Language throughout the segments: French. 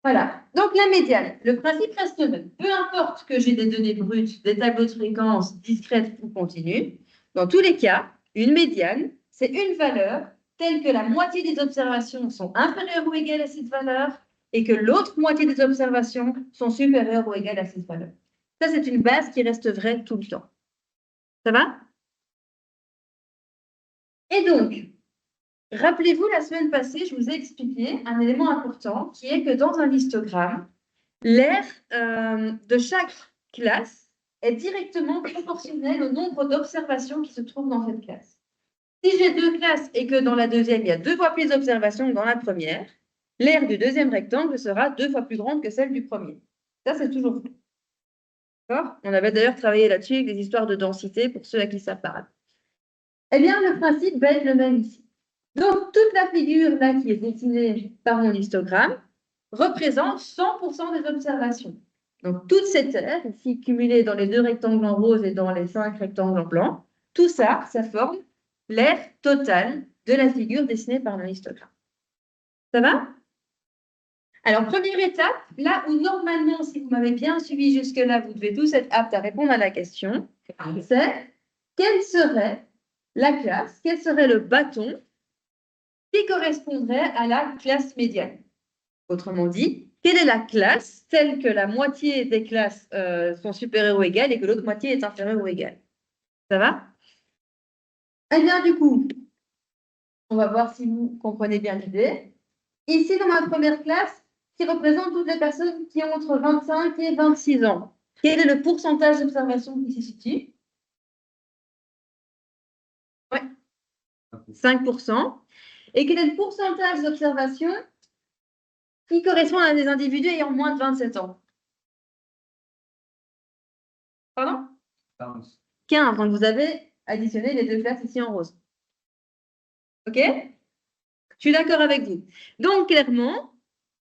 Voilà. Donc, la médiane. Le principe reste le même. Peu importe que j'ai des données brutes, des tableaux de fréquence discrètes ou continues, dans tous les cas, une médiane, c'est une valeur telle que la moitié des observations sont inférieures ou égales à cette valeur et que l'autre moitié des observations sont supérieures ou égales à cette valeur. Ça, c'est une base qui reste vraie tout le temps. Ça va? Et donc, rappelez-vous, la semaine passée, je vous ai expliqué un élément important qui est que dans un histogramme, l'aire de chaque classe est directement proportionnel au nombre d'observations qui se trouvent dans cette classe. Si j'ai deux classes et que dans la deuxième, il y a 2 fois plus d'observations que dans la première, l'aire du deuxième rectangle sera 2 fois plus grande que celle du premier. Ça, c'est toujours vrai. D'accord? On avait d'ailleurs travaillé là-dessus avec des histoires de densité pour ceux à qui ça parle. Eh bien, le principe va être le même ici. Donc, toute la figure là qui est dessinée par mon histogramme représente 100% des observations. Donc, toute cette aire, ici cumulée dans les 2 rectangles en rose et dans les 5 rectangles en blanc, tout ça, ça forme l'aire totale de la figure dessinée par mon histogramme. Ça va? Alors, première étape, là où normalement, si vous m'avez bien suivi jusque-là, vous devez tous être aptes à répondre à la question, c'est quelle serait la classe, quel serait le bâton qui correspondrait à la classe médiane. Autrement dit, quelle est la classe telle que la moitié des classes sont supérieures ou égales et que l'autre moitié est inférieure ou égale? Ça va? Eh bien, du coup, on va voir si vous comprenez bien l'idée. Ici, dans ma première classe, qui représente toutes les personnes qui ont entre 25 et 26 ans, quel est le pourcentage d'observation qui s'y situe? Oui, 5%. Et quel est le pourcentage d'observation qui correspond à des individus ayant moins de 27 ans? Pardon? 15. Donc, vous avez additionné les 2 classes ici en rose. OK? Je suis d'accord avec vous. Donc, clairement,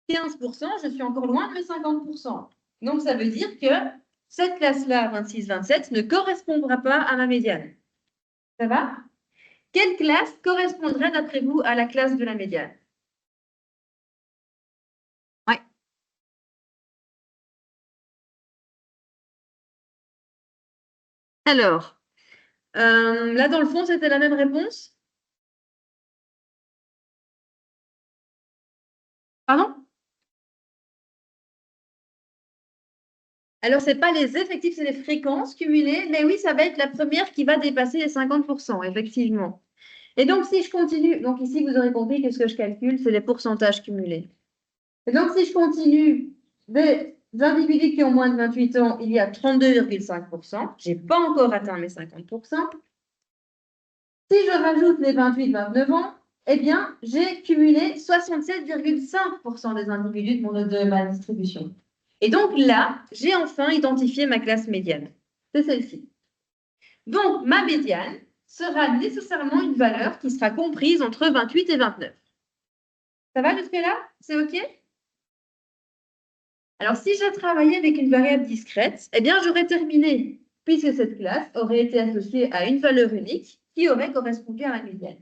15%, je suis encore loin de mes 50%. Donc, ça veut dire que cette classe-là, 26-27, ne correspondra pas à ma médiane. Ça va? Quelle classe correspondrait, d'après vous, à la classe de la médiane? Oui. Alors, là, dans le fond, c'était la même réponse? Pardon? Alors, ce n'est pas les effectifs, c'est les fréquences cumulées, mais oui, ça va être la première qui va dépasser les 50%, effectivement. Et donc, si je continue, donc ici, vous aurez compris que ce que je calcule, c'est les pourcentages cumulés. Et donc, si je continue, des individus qui ont moins de 28 ans, il y a 32,5%. Je n'ai pas encore atteint mes 50%. Si je rajoute les 28-29 ans, eh bien, j'ai cumulé 67,5% des individus de ma distribution. Et donc là, j'ai enfin identifié ma classe médiane. C'est celle-ci. Donc, ma médiane sera nécessairement une valeur qui sera comprise entre 28 et 29. Ça va jusque-là? C'est OK? Alors, si je travaillais avec une variable discrète, eh bien, j'aurais terminé, puisque cette classe aurait été associée à une valeur unique qui aurait correspondu à ma médiane.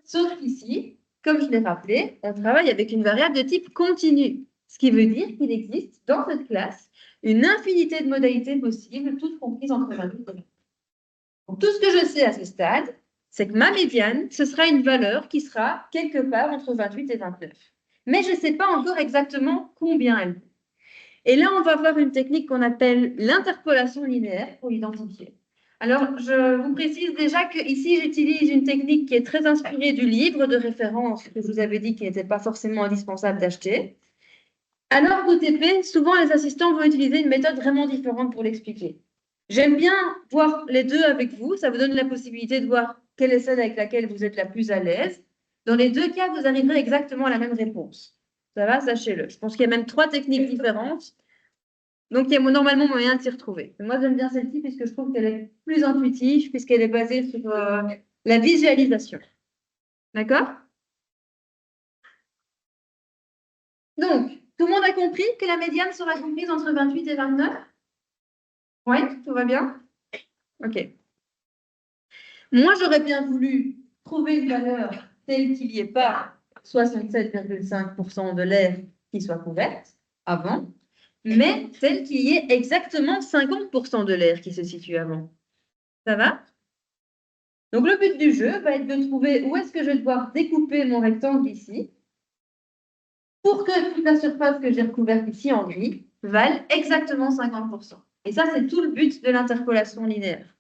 Sauf qu'ici, comme je l'ai rappelé, on travaille avec une variable de type continu, ce qui veut dire qu'il existe dans cette classe une infinité de modalités possibles, toutes comprises entre 28 et 29. Donc, tout ce que je sais à ce stade, c'est que ma médiane, ce sera une valeur qui sera quelque part entre 28 et 29. Mais je ne sais pas encore exactement combien elle vaut. Et là, on va voir une technique qu'on appelle l'interpolation linéaire pour l'identifier. Alors, je vous précise déjà qu'ici, j'utilise une technique qui est très inspirée du livre de référence que je vous avais dit qu'il n'était pas forcément indispensable d'acheter. Alors, d'OTP, souvent, les assistants vont utiliser une méthode vraiment différente pour l'expliquer. J'aime bien voir les deux avec vous. Ça vous donne la possibilité de voir quelle est celle avec laquelle vous êtes la plus à l'aise. Dans les deux cas, vous arriverez exactement à la même réponse. Ça va, sachez-le. Je pense qu'il y a même 3 techniques différentes. Donc, il y a normalement moyen de s'y retrouver. Moi, j'aime bien celle-ci puisque je trouve qu'elle est plus intuitive, puisqu'elle est basée sur la visualisation. D'accord? Donc, tout le monde a compris que la médiane sera comprise entre 28 et 29? Oui, tout va bien? OK. Moi, j'aurais bien voulu trouver une valeur telle qu'il n'y ait pas 67,5% de l'air qui soit couverte. avant, mais tel qu'il y ait exactement 50% de l'air qui se situe avant. Ça va? Donc, le but du jeu va être de trouver où est-ce que je vais devoir découper mon rectangle ici pour que toute la surface que j'ai recouverte ici en gris vale exactement 50%. Et ça, c'est tout le but de l'interpolation linéaire.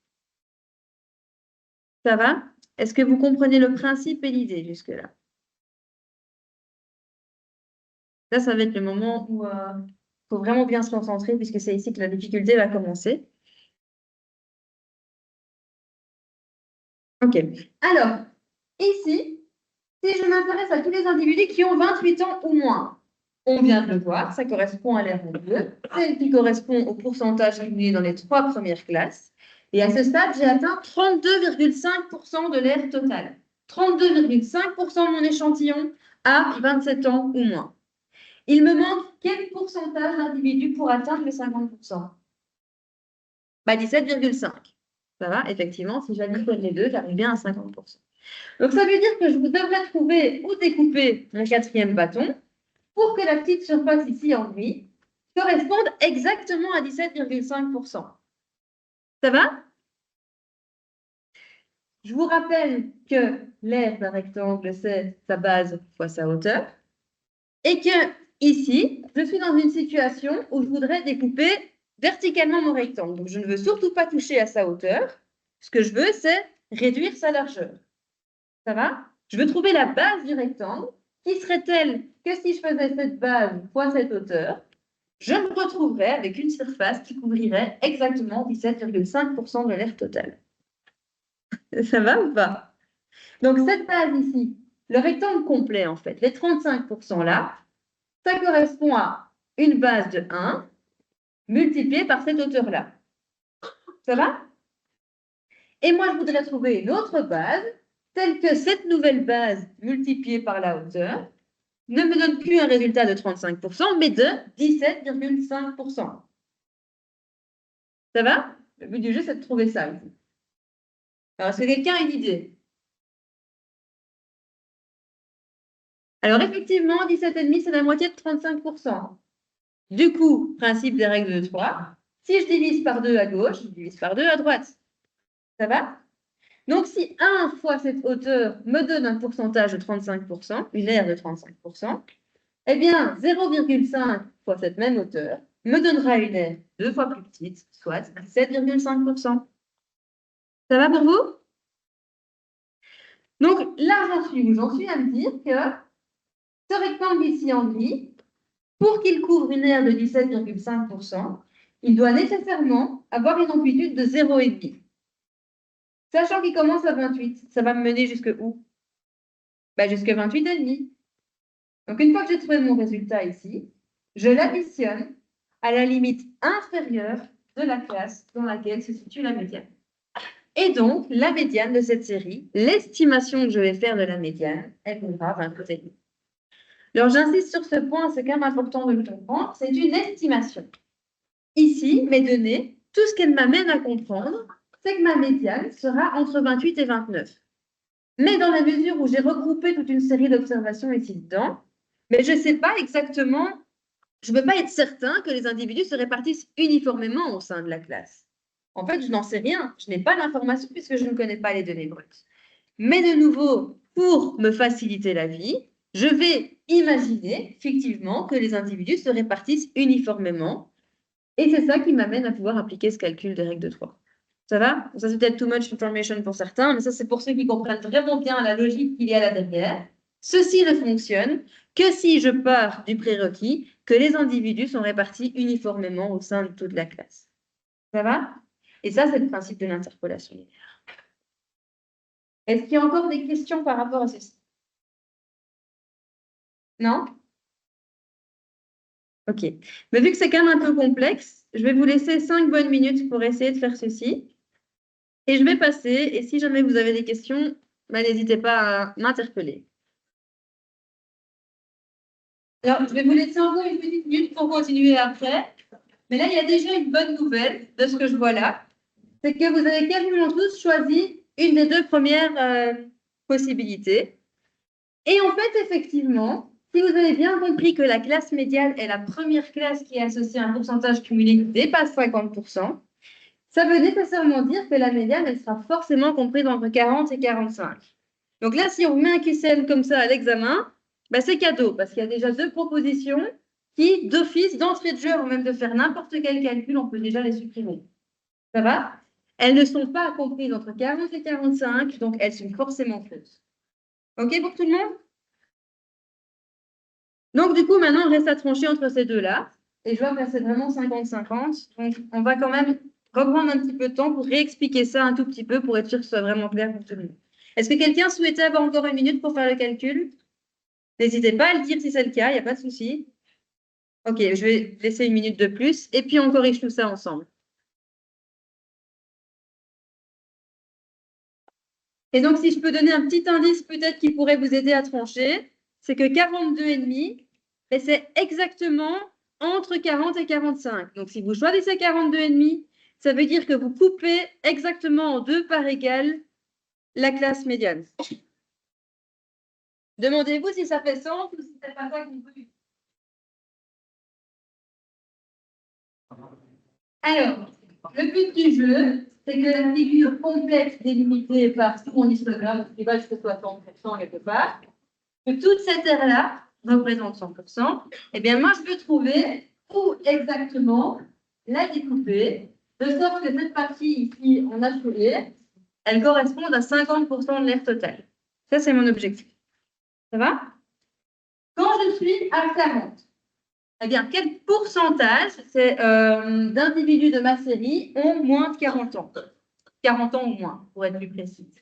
Ça va? Est-ce que vous comprenez le principe et l'idée jusque-là? Ça va être le moment où il faut vraiment bien se concentrer puisque c'est ici que la difficulté va commencer. OK. Alors, ici, si je m'intéresse à tous les individus qui ont 28 ans ou moins, on vient de le voir, ça correspond à l'aire en bleu, celle qui correspond au pourcentage régulier dans les 3 premières classes. Et à ce stade, j'ai atteint 32,5% de l'aire totale. 32,5% de mon échantillon à 27 ans ou moins. Il me manque quel pourcentage d'individus pour atteindre les 50%? 17,5. Ça va, effectivement, si j'additionne les deux, j'arrive bien à 50%. Donc, ça veut dire que je devrais trouver ou découper mon quatrième bâton pour que la petite surface ici en gris corresponde exactement à 17,5%. Ça va? Je vous rappelle que l'aire d'un rectangle, c'est sa base fois sa hauteur. Et que ici, je suis dans une situation où je voudrais découper verticalement mon rectangle. Donc, je ne veux surtout pas toucher à sa hauteur. Ce que je veux, c'est réduire sa largeur. Ça va? Je veux trouver la base du rectangle qui serait telle que si je faisais cette base fois cette hauteur, je me retrouverais avec une surface qui couvrirait exactement 17,5% de l'aire totale. Ça va ou pas? Donc, cette base ici, le rectangle complet, en fait, les 35% là, ça correspond à une base de 1 multipliée par cette hauteur-là. Ça va? Et moi, je voudrais trouver une autre base, telle que cette nouvelle base multipliée par la hauteur ne me donne plus un résultat de 35%, mais de 17,5%. Ça va? Le but du jeu, c'est de trouver ça. Alors, est-ce que quelqu'un a une idée? Alors, effectivement, 17,5, c'est la moitié de 35%. Du coup, principe des règles de 3, si je divise par 2 à gauche, je divise par 2 à droite. Ça va? Donc, si 1 fois cette hauteur me donne un pourcentage de 35%, une aire de 35%, eh bien, 0,5 fois cette même hauteur me donnera une aire 2 fois plus petite, soit 17,5%. Ça va pour vous? Donc, là, j'en suis où? J'en suis à me dire que ce rectangle ici en gris, pour qu'il couvre une aire de 17,5%, il doit nécessairement avoir une amplitude de 0,5. Sachant qu'il commence à 28, ça va me mener jusque où? Jusque 28,5. Donc, une fois que j'ai trouvé mon résultat ici, je l'additionne à la limite inférieure de la classe dans laquelle se situe la médiane. Et donc, la médiane de cette série, l'estimation que je vais faire de la médiane, elle vaudra 28,5. Alors, j'insiste sur ce point, c'est quand même important de le comprendre, c'est une estimation. Ici, mes données, tout ce qu'elles m'amènent à comprendre, c'est que ma médiane sera entre 28 et 29. Mais dans la mesure où j'ai regroupé toute une série d'observations ici dedans, mais je ne sais pas exactement, je ne peux pas être certain que les individus se répartissent uniformément au sein de la classe. En fait, je n'en sais rien, je n'ai pas d'informations puisque je ne connais pas les données brutes. Mais de nouveau, pour me faciliter la vie, je vais imaginer fictivement que les individus se répartissent uniformément. Et c'est ça qui m'amène à pouvoir appliquer ce calcul des règles de 3. Ça va? Ça, c'est peut-être too much information pour certains, mais ça, c'est pour ceux qui comprennent vraiment bien la logique qu'il y a là derrière. Ceci ne fonctionne que si je pars du prérequis que les individus sont répartis uniformément au sein de toute la classe. Ça va? Et ça, c'est le principe de l'interpolation linéaire. Est-ce qu'il y a encore des questions par rapport à ceci? Non? Ok. Mais vu que c'est quand même un peu complexe, je vais vous laisser 5 bonnes minutes pour essayer de faire ceci. Et je vais passer, et si jamais vous avez des questions, n'hésitez pas à m'interpeller. Alors, je vais vous laisser encore une petite minute pour continuer après. Mais là, il y a déjà une bonne nouvelle de ce que je vois là. C'est que vous avez quasiment tous choisi une des deux premières possibilités. Et en fait, effectivement, Si vous avez bien compris que la classe médiane est la première classe qui est associée à un pourcentage cumulé qui dépasse 50%, ça veut nécessairement dire que la médiane, elle sera forcément comprise entre 40 et 45. Donc là, si on met un QCM comme ça à l'examen, ben c'est cadeau, parce qu'il y a déjà 2 propositions qui, d'office, d'entrée de jeu, avant même de faire n'importe quel calcul, on peut déjà les supprimer. Ça va? Elles ne sont pas comprises entre 40 et 45, donc elles sont forcément fausses. OK pour tout le monde? Donc, du coup, maintenant, on reste à trancher entre ces deux-là. Et je vois que c'est vraiment 50-50. Donc, on va quand même reprendre un petit peu de temps pour réexpliquer ça un tout petit peu pour être sûr que ce soit vraiment clair pour tout le monde. Est-ce que quelqu'un souhaitait avoir encore 1 minute pour faire le calcul? N'hésitez pas à le dire si c'est le cas, il n'y a pas de souci. OK, je vais laisser 1 minute de plus et puis on corrige tout ça ensemble. Et donc, si je peux donner un petit indice peut-être qui pourrait vous aider à trancher, c'est que 42,5, c'est exactement entre 40 et 45. Donc, si vous choisissez 42,5, ça veut dire que vous coupez exactement en 2 parts égales la classe médiane. Demandez-vous si ça fait sens ou si c'est pas ça que vous voulez. Alors, le but du jeu, c'est que la figure complète délimitée par tout mon histogramme qui va jusqu'à 60% quelque part, que toute cette aire-là représente 100%, eh bien, moi, je peux trouver où exactement la découper, de sorte que cette partie ici, en assuré, elle corresponde à 50% de l'aire totale. Ça, c'est mon objectif. Ça va? Quand je suis à 40, eh bien, quel pourcentage d'individus de ma série ont moins de 40 ans? 40 ans ou moins, pour être plus précise.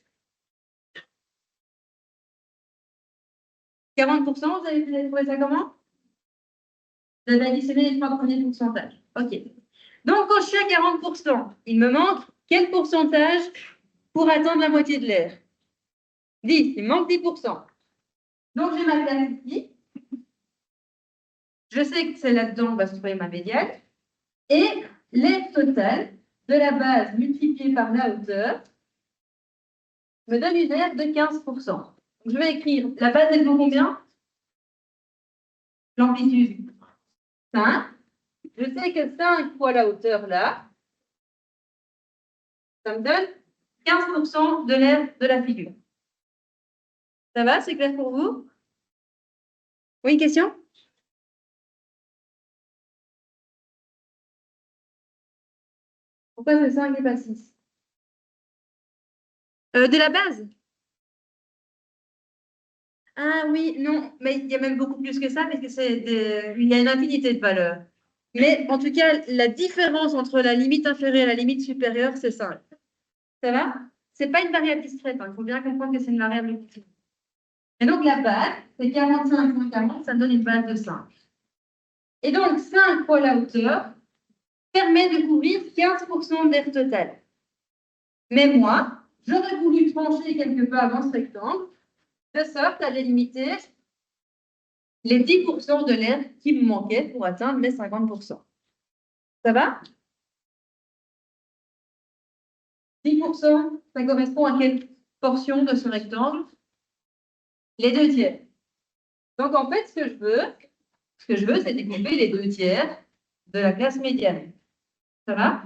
40%, vous avez trouvé ça comment? Vous avez additionné les 3 premiers pourcentages. OK. Donc, quand je suis à 40%, il me manque quel pourcentage pour atteindre la moitié de l'aire? 10, il me manque 10%. Donc, j'ai ma classe ici. Je sais que c'est là-dedans on va se trouver ma médiane. Et l'aire totale de la base multipliée par la hauteur me donne une aire de 15%. Donc, je vais écrire la base, elle vaut combien? L'amplitude 5. Je sais que 5 fois la hauteur là, ça me donne 15% de l'aire de la figure. Ça va? C'est clair pour vous? Oui, une question? Pourquoi c'est 5 et pas 6? De la base? Ah oui, non, mais il y a même beaucoup plus que ça, parce que il y a une infinité de valeurs. Mais en tout cas, la différence entre la limite inférieure et la limite supérieure, c'est 5. Ça va? Ce n'est pas une variable discrète, hein. Il faut bien comprendre que c'est une variable continue. Et donc la base, c'est 45 moins 40, ça me donne une base de 5. Et donc 5 fois la hauteur permet de couvrir 15% de l'aire totale. Mais moi, j'aurais voulu trancher quelque part dans ce rectangle, de sorte à délimiter les 10% de l'air qui me manquaient pour atteindre mes 50%. Ça va? 10%, ça correspond à quelle portion de ce rectangle? Les 2 tiers. Donc, en fait, ce que je veux, c'est découper les 2 tiers de la classe médiane. Ça va?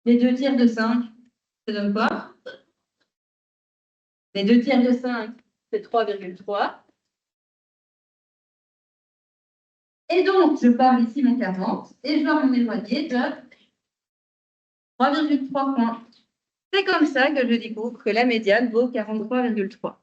Les 2 tiers de 5, ça donne quoi? Les 2 tiers de 5, c'est 3,3. Et donc, je pars ici mon 40 et je dois m'en éloigner de 3,3 points. C'est comme ça que je découvre que la médiane vaut 43,3.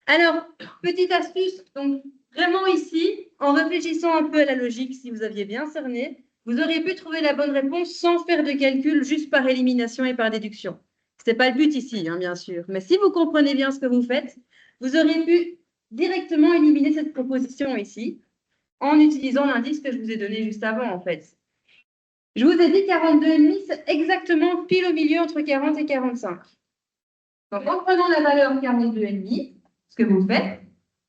Alors, petite astuce, donc vraiment ici, en réfléchissant un peu à la logique, si vous aviez bien cerné, vous auriez pu trouver la bonne réponse sans faire de calcul, juste par élimination et par déduction. Ce n'est pas le but ici, hein, bien sûr. Mais si vous comprenez bien ce que vous faites, vous auriez pu directement éliminer cette proposition ici, en utilisant l'indice que je vous ai donné juste avant, en fait. Je vous ai dit 42,5, c'est exactement pile au milieu entre 40 et 45. Donc, en prenant la valeur 42,5, ce que vous faites,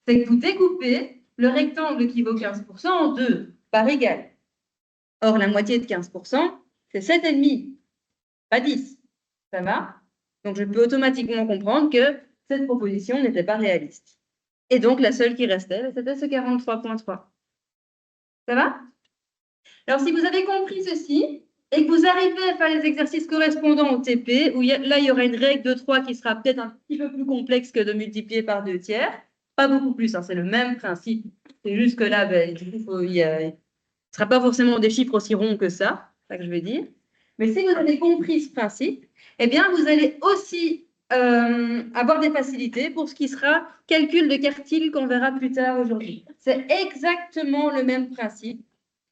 c'est que vous découpez le rectangle qui vaut 15% en 2, par égal. Or, la moitié de 15%, c'est 7,5, pas 10. Ça va? Donc, je peux automatiquement comprendre que cette proposition n'était pas réaliste. Et donc, la seule qui restait, c'était ce 43,3. Ça va? Alors, si vous avez compris ceci et que vous arrivez à faire les exercices correspondants au TP, où là, il y aura une règle de 3 qui sera peut-être un petit peu plus complexe que de multiplier par 2 tiers. Pas beaucoup plus, hein, c'est le même principe. C'est juste que là, ben, du coup, ce ne sera pas forcément des chiffres aussi ronds que ça, c'est ça que je veux dire. Mais si vous avez compris ce principe, eh bien, vous allez aussi avoir des facilités pour ce qui sera calcul de quartile qu'on verra plus tard aujourd'hui. C'est exactement le même principe.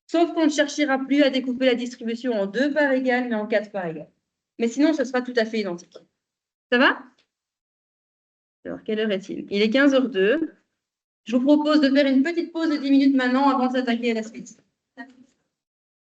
Sauf qu'on ne cherchera plus à découper la distribution en 2 parts égales, mais en 4 parts égales. Mais sinon, ce sera tout à fait identique. Ça va? Alors, quelle heure est-il? Il est 15h02. Je vous propose de faire une petite pause de 10 minutes maintenant avant de s'attaquer à la suite.